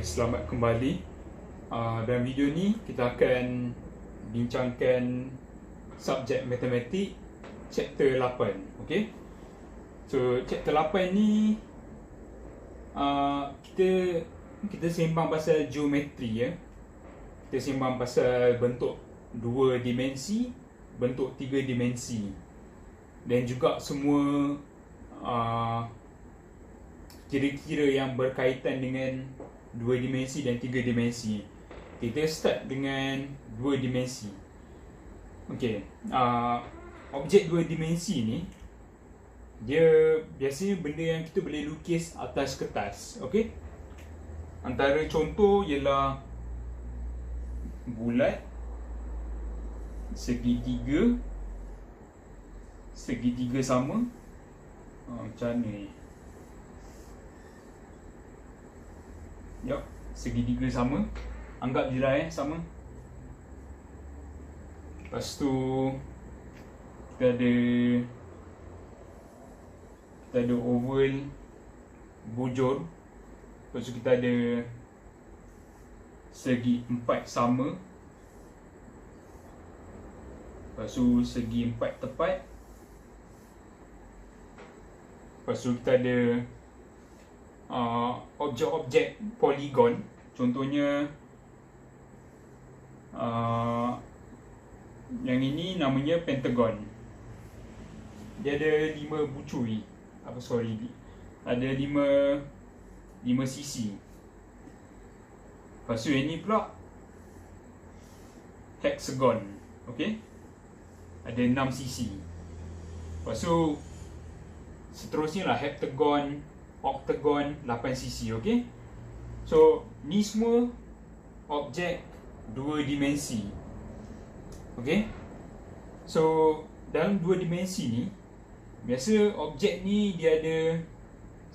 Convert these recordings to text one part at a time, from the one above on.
selamat kembali. Dalam video ni kita akan bincangkan subjek matematik chapter 8. Okay? So chapter 8 ni kita sembang pasal geometri ya. Kita sembang pasal bentuk 2 dimensi, bentuk 3 dimensi, dan juga semua kira-kira yang berkaitan dengan 2 dimensi dan 3 dimensi. Kita start dengan 2 dimensi. Okey, objek 2 dimensi ni dia biasanya benda yang kita boleh lukis atas kertas. Okey, antara contoh ialah bulat, segitiga sama. Macam mana ni? Yup, segitiga sama. Anggap je lah sama. Lepas tu kita ada oval, bujur. Lepas tu kita ada segi empat sama. Lepas tu segi empat tepat. Lepas tu kita ada objek-objek poligon. Contohnya yang ini namanya pentagon. Dia ada 5 bucui. Ada 5 sisi. Lepas tu yang ini pula hexagon. Okey, ada 6 sisi. Lepas tu seterusnya lah heptagon, oktagon, 8 sisi. Okey, so ni semua objek 2 dimensi. Okey, so dalam 2 dimensi ni biasa objek ni dia ada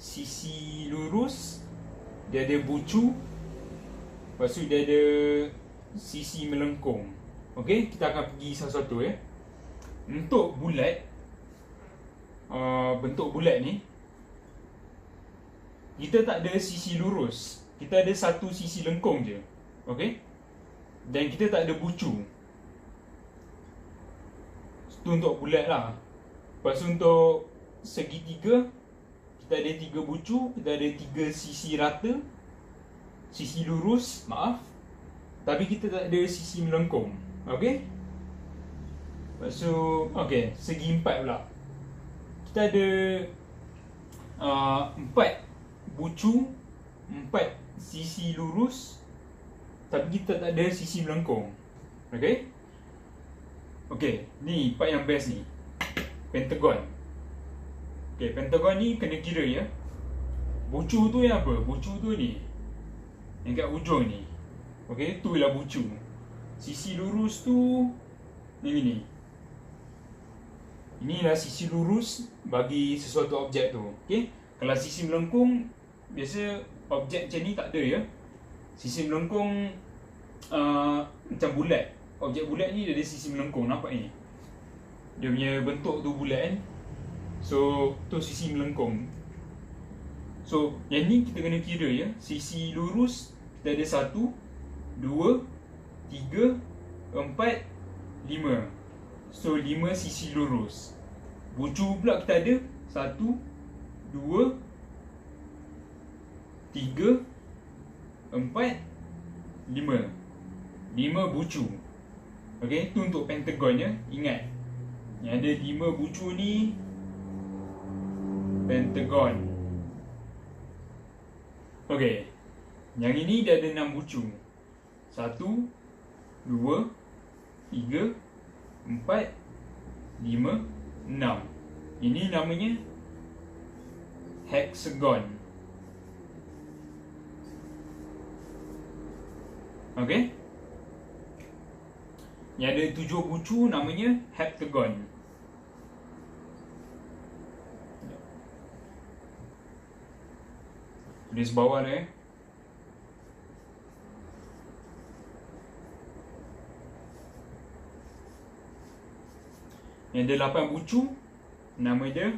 sisi lurus, dia ada bucu, lepas tu dia ada sisi melengkung. Okey, kita akan pergi satu-satu ya. Untuk bulat, bentuk bulat ni kita tak ada sisi lurus, kita ada satu sisi lengkung je. Okey, dan kita tak ada bucu. Itu untuk bulat lah. Lepas tu untuk segitiga, kita ada 3 bucu, kita ada 3 sisi rata, sisi lurus, tapi kita tak ada sisi melengkung. Okey, lepas tu segi empat pula. Kita ada 4 bucu, 4 sisi lurus, tapi kita tak ada sisi melengkung. Okey, ni part yang best ni, pentagon. Okey, pentagon ni kena kira ya. Bucu tu yang apa? Bucu tu ni, yang kat ujung ni. Okey, tu ialah bucu. Sisi lurus tu ni. Inilah sisi lurus bagi sesuatu objek tu. Okey, kalau sisi melengkung, biasa objek macam ni tak ada ya. Sisi melengkung macam bulat. Objek bulat ni dia ada sisi melengkung, nampak ni? Dia punya bentuk tu bulat kan. So tu sisi melengkung. So yang ni kita kena kira ya. Sisi lurus kita ada 1, 2, 3, 4, 5. So 5 sisi lurus. Bucu pula kita ada 1, 2, 3, 4, 5. 5 bucu. Okey, tu untuk pentagon ya. Ingat, yang ada 5 bucu ni pentagon. Okey, yang ini dia ada 6 bucu. 1, 2, 3, 4, 5, 6. Ini namanya hexagon. Okey, yang ada 7 bucu namanya heptagon. Tulis bawah dah ya. Yang ada 8 bucu, nama dia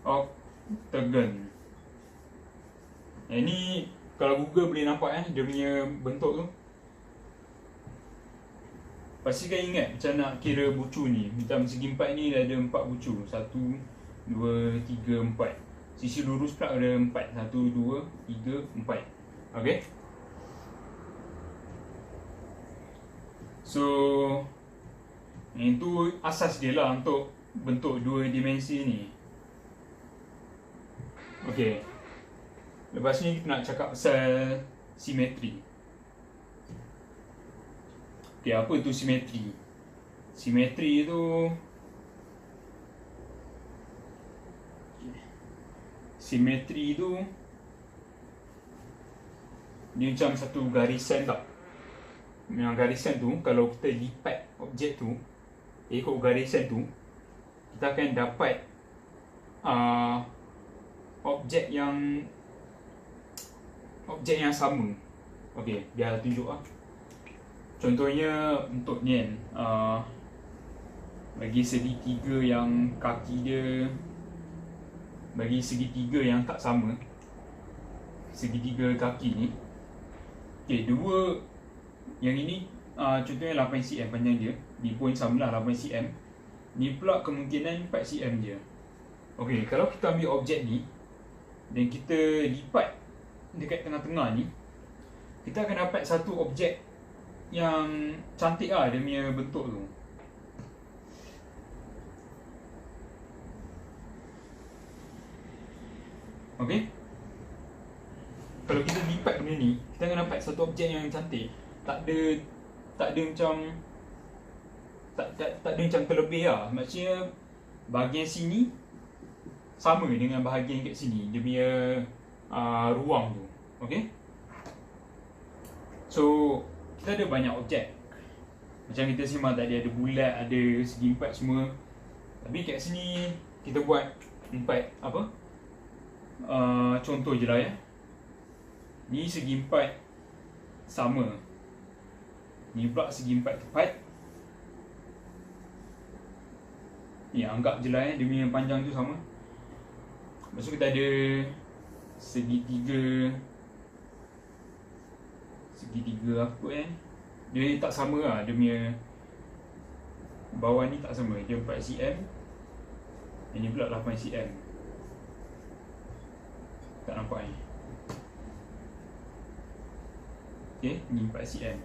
octagon. Ni kalau Google boleh nampak dia punya bentuk tu. Pastikan ingat macam nak kira bucu ni. Macam segi 4 ni ada 4 bucu. 1, 2, 3, 4. Sisi lurus pula ada 4. 1, 2, 3, 4. Okay. So itu asas dia lah untuk bentuk 2 dimensi ni. Okay. Lepas ni kita nak cakap pasal simetri. Okay, apa tu simetri? Simetri tu dia macam satu garisan tak? Yang garisan tu kalau kita lipat objek tu ikut garisan tu, kita akan dapat objek yang sama. Okey, biar tunjuk lah. Contohnya untuk ni kan, bagi segitiga yang kaki dia, bagi segitiga yang tak sama, segitiga kaki ni. Okey, dua yang ini contohnya 8 cm panjang dia, ni pun samalah 8 cm. Ni pula kemungkinan 4 cm je. Okey, kalau kita ambil objek ni dan kita lipat dekat tengah-tengah ni, kita akan dapat satu objek yang cantik lah dia punya bentuk tu. Okey. Kalau kita lipat benda ni, kita akan dapat satu objek yang cantik. Tak ada macam terlebih lah. Maksudnya bahagian sini sama dengan bahagian kat sini, dia punya ruang tu. Okey. So kita ada banyak objek. Macam kita sembang tadi, ada bulat, ada segi 4 semua. Tapi kat sini kita buat 4 contoh je lah ya. Ni segi 4 sama. Ni pula segi 4 tepat. Ni anggap je lah dia punya panjang tu sama. Lepas tu kita ada segitiga apa dia tak sama lah, dia punya bawah ni tak sama, dia 4 cm, ini pula 8 cm. Tak nampak ni. Okay, ni 4 cm.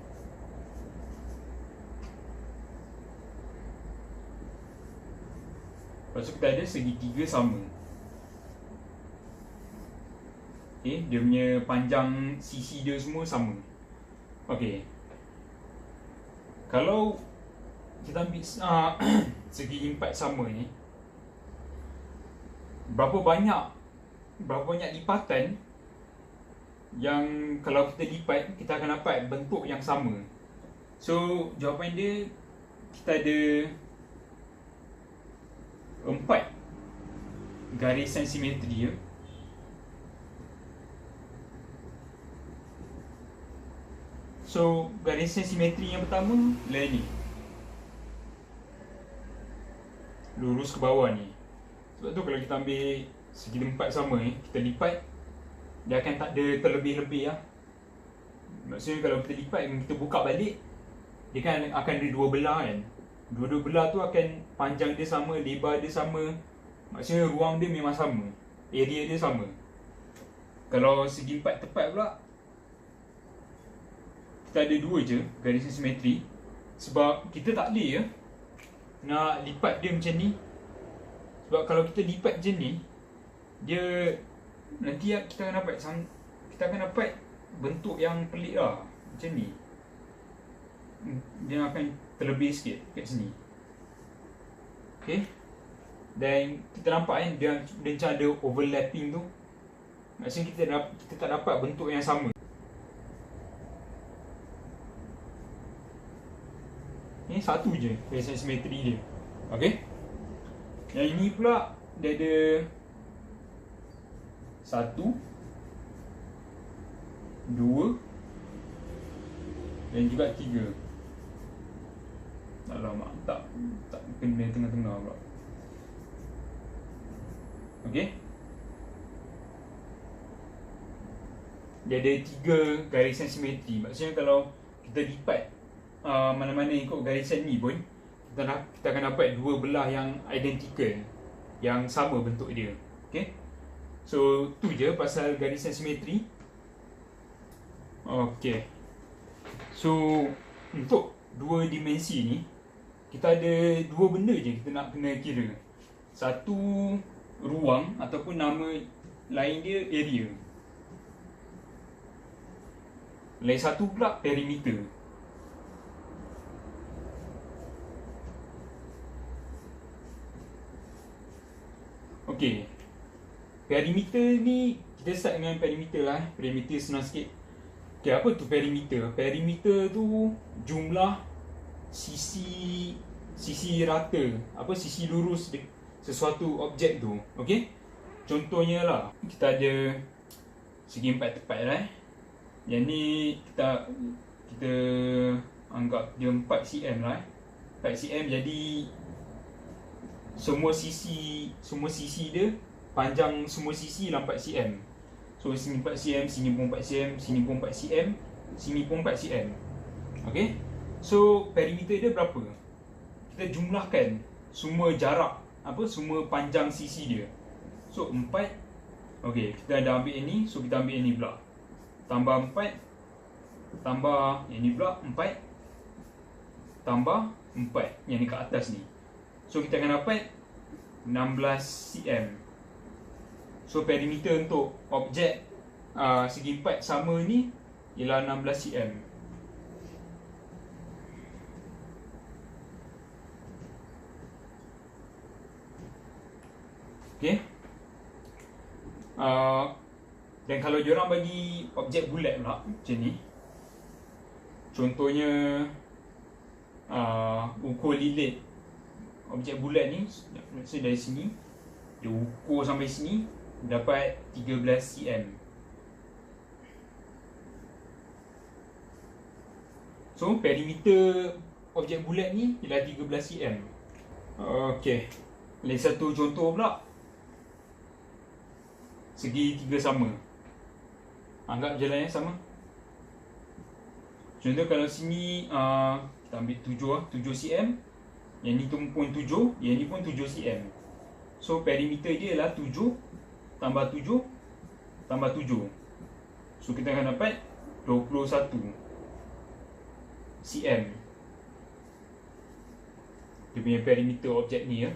Lepas tu kita ada segitiga sama. Okay, dia punya panjang sisi dia semua sama. Okay. Kalau kita ambil segi 4 sama ni, berapa banyak lipatan yang kalau kita lipat, kita akan dapat bentuk yang sama. So jawapan dia, kita ada 4 garisan simetri ya. So garisan simetri yang pertama lah ni, lurus ke bawah ni. Sebab tu kalau kita ambil segi 4 sama ni, kita lipat, dia akan tak ada terlebih-lebih lah. Maksudnya kalau kita lipat, kita buka balik, dia kan akan ada dua belah kan. Dua-dua belah tu akan panjang dia sama, lebar dia sama. Maksudnya ruang dia memang sama, area dia sama. Kalau segi 4 tepat pula, kita ada dua je garisan simetri. Sebab kita tak boleh nak lipat dia macam ni. Sebab kalau kita lipat macam ni, dia nanti kita akan dapat bentuk yang pelik lah. Macam ni, dia akan terlebih sikit kat sini. Okay. Dan kita nampak kan, dia macam ada overlapping tu. Maksudnya kita tak dapat bentuk yang sama. Ni satu je garisan simetri dia. Okay. Yang ini pula dia ada 1, 2 dan juga 3. Alamak, tak kena tengah-tengah pula. Okay. dia ada 3 garisan simetri. Maksudnya kalau kita lipat mana-mana ikut garisan ni pun, kita akan dapat 2 belah yang identical, yang sama bentuk dia. Okay, so tu je pasal garisan simetri. Okay, so untuk 2 dimensi ni, kita ada 2 benda je kita nak kena kira. Satu ruang, ataupun nama lain dia area. Lain satu pula perimeter. Okey, perimeter ni, kita start dengan perimeter lah. Perimeter senang sikit. Okey, apa tu perimeter? Perimeter tu jumlah sisi rata, sisi lurus sesuatu objek tu. Okey, contohnya lah, kita ada segi 4 tepat lah. Yang ni kita anggap dia 4 cm lah. 4 cm, jadi semua sisi dia, panjang semua sisi ialah 4 cm. So sini 4 cm, sini pun 4 cm, sini pun 4 cm, sini pun 4 cm. Okey, so perimeter dia berapa? Kita jumlahkan semua jarak, semua panjang sisi dia. So 4. Okey, kita dah ambil ini, so kita ambil ini pula. Tambah 4, tambah yang ni pula 4, tambah 4 yang ni kat atas ni. So kita akan dapat 16 cm. So perimeter untuk objek segi 4 sama ni ialah 16 cm. Okay. Dan kalau diorang bagi objek bulat pula macam ni, contohnya ukur lilit objek bulat ni, maksudnya dari sini dia ukur sampai sini dapat 13 cm. So perimeter objek bulat ni ialah 13 cm. Okey, lagi satu contoh pula, segi 3 sama. Anggap jalannya sama. Contoh kalau sini kita ambil 7 cm, yang ni pun 7, yang ni pun 7 cm. So perimeter dia ialah 7 tambah 7 tambah 7. So kita akan dapat 21 cm. Dia punya perimeter objek ni ya.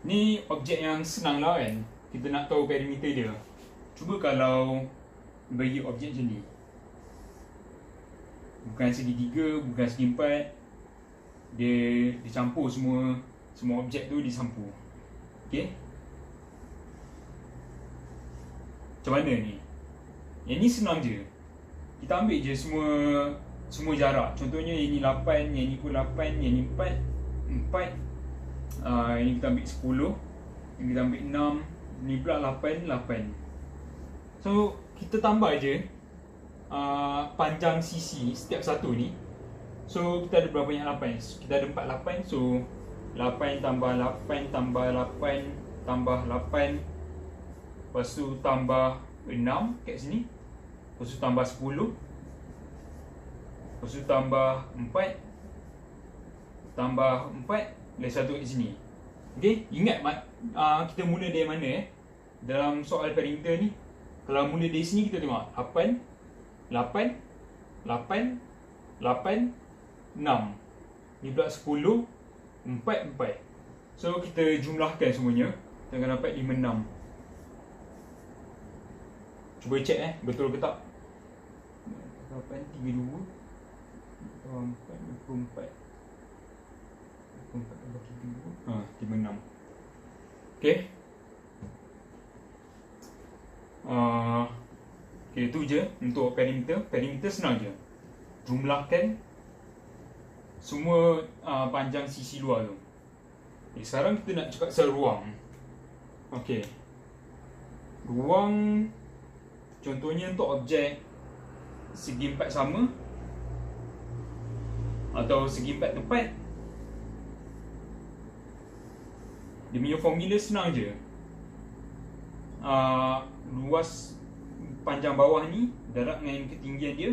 Ni objek yang senang lah kan, kita nak tahu perimeter dia. Cuba kalau bagi objek macam ni, bukan segi 3, bukan segi 4, dia dicampur semua objek tu disampur. Okey, macam mana ni? Yang ni senang je, kita ambil je semua jarak. Contohnya yang ni 8, yang ni pun 8, yang ni 4, ini kita ambil 10, ini kita ambil 6, ni pula 8. So kita tambah je panjang sisi setiap satu ni. So kita ada berapa banyak 8? Kita ada 4 8. So 8 tambah 8 tambah 8 tambah 8, lepas tu tambah 6 kat sini, lepas tu tambah 10, lepas tu tambah 4 tambah 4, lagi satu kat sini. Okey, ingat kita mula dari mana dalam soal perimeter ni? Kalau mula dari sini kita tengok 8 8 8 8 6. Ni pula 10 4 4. So kita jumlahkan semuanya, kita akan dapat 56. Cuba cek betul ke tak? 8 32 4 24 56. Okey. Okey, itu je untuk perimeter. Perimeter senang je. Jumlahkan semua panjang sisi luar tu. Okay, sekarang kita nak cakap pasal ruang. Okey. Ruang contohnya untuk objek segi 4 sama atau segi 4 tepat. Dia punya formula senang je. Luas panjang bawah ni darab dengan ketinggian dia.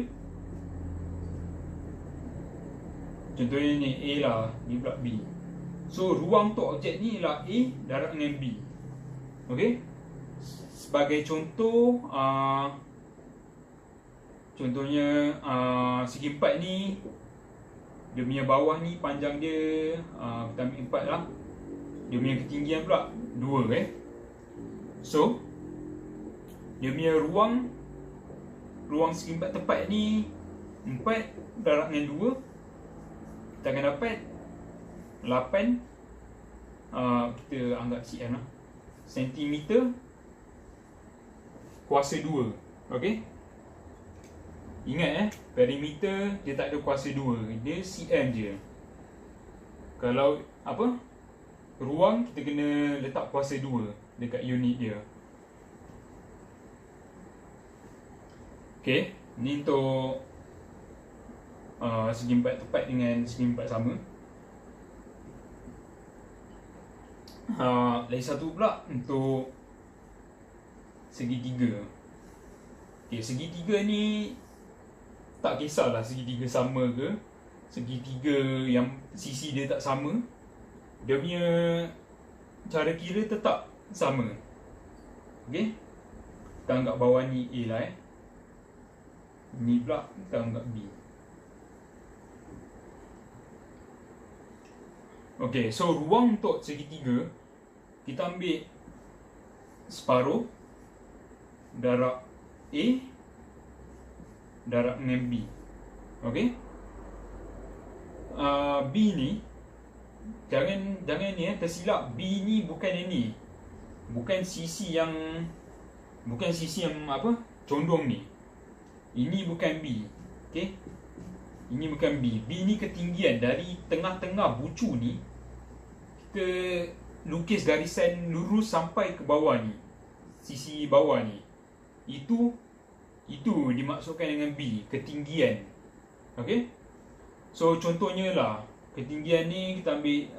Contohnya ni A lah, ni pula B. So ruang untuk objek ni ialah A darab dengan B. Okey. Sebagai contoh, contohnya segi empat ni, dia punya bawah ni panjang dia kita ambil 4 lah. Dia punya ketinggian pula 2 So dia punya ruang segi empat tepat ni 4 darab dengan 2, kita akan dapat 8 kita anggap cm lah, sentimeter kuasa 2. Okey. Ingat perimeter dia tak ada kuasa 2, dia cm je. Kalau ruang kita kena letak kuasa 2 dekat unit dia. Okey, ni untuk segi empat tepat dengan segi empat sama. Lagi satu pula untuk segi tiga. Okay, segi tiga ni tak kisahlah segi tiga sama ke, segi tiga yang sisi dia tak sama, dia punya cara kira tetap sama. Okay, kita anggap bawah ni A lah ni pula kita anggap B. Okay, so ruang untuk segitiga kita ambil separuh darab A darab dengan B. Okay, B ni jangan ni tersilap. B ni bukan ini, bukan sisi yang condong ni. Ini bukan B. Okay, ini bukan B. B ni ketinggian dari tengah-tengah bucu ni, kita lukis garisan lurus sampai ke bawah ni, sisi bawah ni. Itu dimaksudkan dengan B, ketinggian. Okay, so contohnya lah, ketinggian ni kita ambil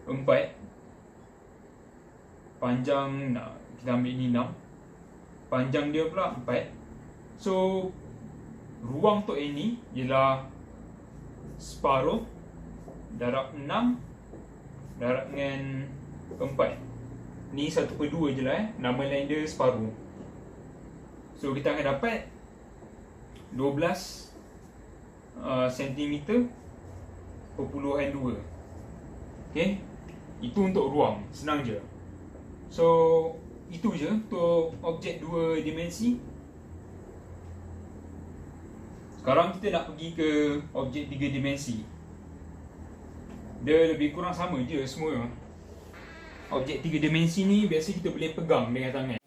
4, panjang kita ambil ni 6, panjang dia pula 4. So ruang untuk ini ialah separuh darab 6 darab dengan 4. Ni 1/2 je lah nama lain dia separuh. So kita akan dapat 12 cm %2. Okay, itu untuk ruang, senang je. So itu je untuk objek 2 dimensi. Sekarang kita nak pergi ke objek 3 dimensi. Dia lebih kurang sama je semua. Objek 3 dimensi ni biasa kita boleh pegang dengan tangan.